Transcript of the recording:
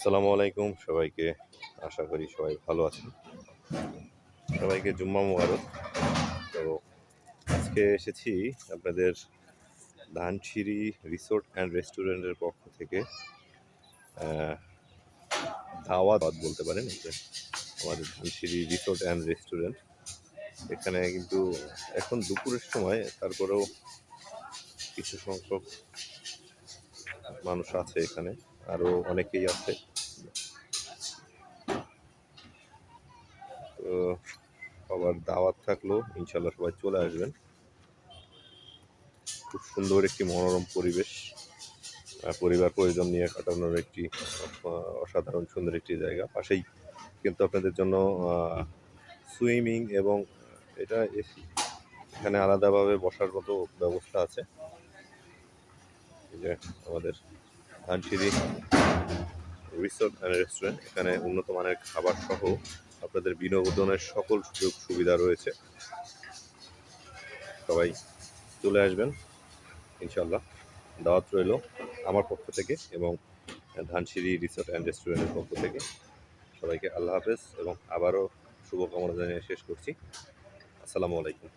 আসসালামু আলাইকুম সবাইকে। আশা করি সবাই ভালো আছেন। সবাইকে জুম্মা মুবারক। তো আজকে এসেছি আপনাদের ধানসিঁড়ি রিসোর্ট অ্যান্ড রেস্টুরেন্টের পক্ষ থেকে দাওয়াত বলতে পারেন। এটা আমাদের ধানসিঁড়ি রিসোর্ট অ্যান্ড রেস্টুরেন্ট। এখানে কিন্তু এখন দুপুরের সময়, তারপরেও কিছু সংখ্যক মানুষ আছে এখানে, আরও অনেকেই আছে। তো সবার দাওয়াত থাকলো, ইনশাল্লাহ সবাই চলে আসবেন। খুব সুন্দর একটি মনোরম পরিবেশ, পরিবার পরিজন নিয়ে কাটানোর একটি অসাধারণ সুন্দর একটি জায়গা। পাশেই কিন্তু আপনাদের জন্য সুইমিং এবং এটা এখানে আলাদাভাবে বসার মতো ব্যবস্থা আছে। এই যে আমাদের ধানসিঁড়ি রিসোর্ট অ্যান্ড রেস্টুরেন্ট, এখানে উন্নত মানের খাবার সহ আপনাদের বিনোদনের সকল সুযোগ সুবিধা রয়েছে। সবাই চলে আসবেন ইনশাল্লাহ। দাওয়াত রইল আমার পক্ষ থেকে এবং ধানসিঁড়ি রিসোর্ট অ্যান্ড রেস্টুরেন্টের পক্ষ থেকে। সবাইকে আল্লাহ হাফেজ এবং আবারও শুভকামনা জানিয়ে শেষ করছি। আসসালামু আলাইকুম।